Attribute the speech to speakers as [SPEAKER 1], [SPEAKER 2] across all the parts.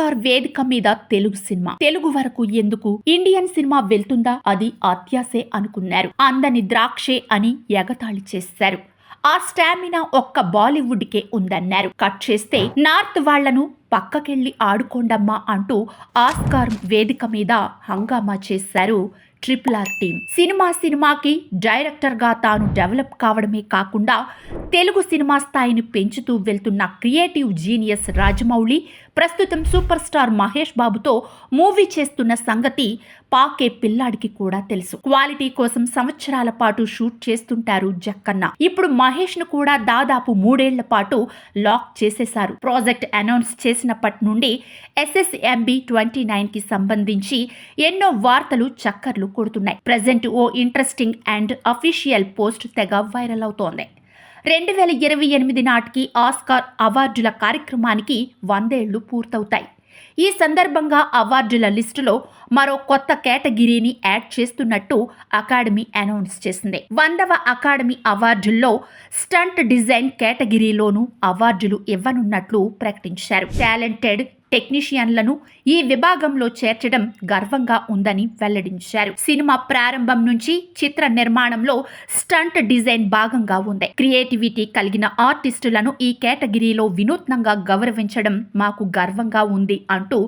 [SPEAKER 1] Oscar వేదిక మీద Telugu cinema, Telugu వరకు ఎందుకు, ఇండియన్ సినిమా వెళ్తుందా, అది అత్యాసే అనుకున్నారు. అందని ద్రాక్షే అని ఎగతాళి చేశారు. ఆ స్టామినా ఒక్క బాలీవుడ్ కే ఉందన్నారు. కట్ చేస్తే నార్త్ వాళ్లను పక్కకెళ్లి ఆడుకోండమ్మా అంటూ ఆస్కార్ వేదిక మీద హంగామా చేశారు RRR టీం. సినిమాకి డైరెక్టర్ గా తాను డెవలప్ కావడమే కాకుండా తెలుగు సినిమా స్థాయిని పెంచుతూ వెళ్తున్న క్రియేటివ్ జీనియస్ రాజమౌళి ప్రస్తుతం సూపర్ స్టార్ మహేష్ బాబుతో మూవీ చేస్తున్న సంగతి పాకే పిల్లాడికి కూడా తెలుసు. క్వాలిటీ కోసం సంవత్సరాల పాటు షూట్ చేస్తుంటారు జక్కన్న. ఇప్పుడు మహేష్ ను కూడా దాదాపు 3 ఏళ్ల పాటు లాక్ చేసేశారు. ప్రాజెక్ట్ అనౌన్స్ చేసినప్పటి నుండి SSMB 29 కి సంబంధించి ఎన్నో వార్తలు చక్కర్లు కొడుతున్నాయి. ప్రెజెంట్ ఓ ఇంట్రెస్టింగ్ అండ్ అఫీషియల్ పోస్ట్ తెగ వైరల్ అవుతోంది. 2028 నాటికి ఆస్కార్ అవార్డుల కార్యక్రమానికి 100 ఏళ్లు పూర్తవుతాయి. ఈ సందర్భంగా అవార్డుల లిస్టులో మరో కొత్త కేటగిరీని యాడ్ చేస్తున్నట్టు అకాడమీ అనౌన్స్ చేసింది. 100వ అకాడమీ అవార్డుల్లో స్టంట్ డిజైన్ కేటగిరీలోనూ అవార్డులు ఇవ్వనున్నట్లు ప్రకటించారు. టాలెంటెడ్ టెక్నీషియన్లను ఈ విభాగంలో చేర్చడం గర్వంగా ఉందని వెల్లడించారు. సినిమా ప్రారంభం నుంచి చిత్ర నిర్మాణంలో స్టంట్ డిజైన్ భాగంగా ఉంది. క్రియేటివిటీ కలిగిన ఆర్టిస్టులను ఈ కేటగిరీలో వినూత్నంగా గౌరవించడం మాకు గర్వంగా ఉంది అంటూ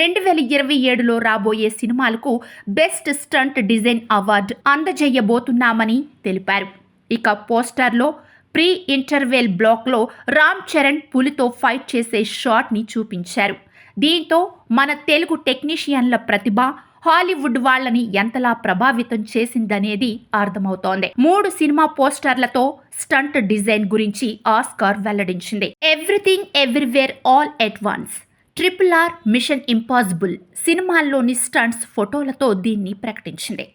[SPEAKER 1] 2027లో రాబోయే సినిమాలకు బెస్ట్ స్టంట్ డిజైన్ అవార్డు అందజేయబోతున్నామని తెలిపారు. ఇక పోస్టర్లో ప్రీ ఇంటర్వెల్ బ్లాక్లో రామ్ చరణ్ పులితో ఫైట్ చేసే షాట్ని చూపించారు. దీంతో మన తెలుగు టెక్నీషియన్ల ప్రతిభ హాలీవుడ్ వాళ్ళని ఎంతలా ప్రభావితం చేసిందనేది అర్థమవుతోంది. 3 సినిమా పోస్టర్లతో స్టంట్ డిజైన్ గురించి ఆస్కార్ వెల్లడించింది. Everything everywhere all at once, RRR mission impossible సినిమాల్లోని స్టంట్స్ ఫోటోలతో దీన్ని ప్రకటించింది.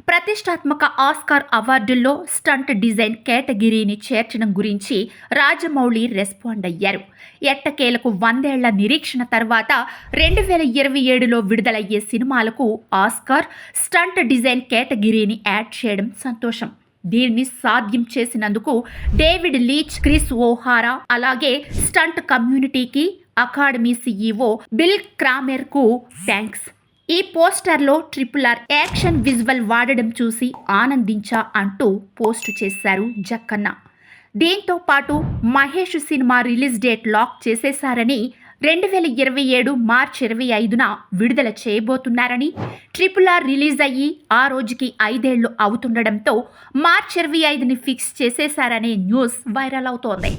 [SPEAKER 1] ప్రతిష్టాత్మక ఆస్కార్ అవార్డుల్లో స్టంట్ డిజైన్ కేటగిరీని చేర్చడం గురించి రాజమౌళి రెస్పాండ్ అయ్యారు. ఎట్టకేలకు 100 ఏళ్ల నిరీక్షణ తర్వాత 2027లో విడుదలయ్యే సినిమాలకు ఆస్కార్ స్టంట్ డిజైన్ కేటగిరీని యాడ్ చేయడం సంతోషం. దీన్ని సాధ్యం చేసినందుకు డేవిడ్ లీచ్, క్రిస్ ఓహారా, అలాగే స్టంట్ కమ్యూనిటీకి, అకాడమీ CEO బిల్ క్రామెర్కు థ్యాంక్స్. ఈ పోస్టర్లో RRR యాక్షన్ విజువల్ వాడడం చూసి ఆనందించా అంటూ పోస్ట్ చేశారు జక్కన్న. దీంతో పాటు Mahesh cinema release date lock చేసేశారని, 2027 మార్చి 25న విడుదల చేయబోతున్నారని, RRR రిలీజ్ అయ్యి ఆ రోజుకి 5 ఏళ్లు అవుతుండడంతో మార్చి 25ని ఫిక్స్ చేసేశారనే న్యూస్ వైరల్ అవుతోంది.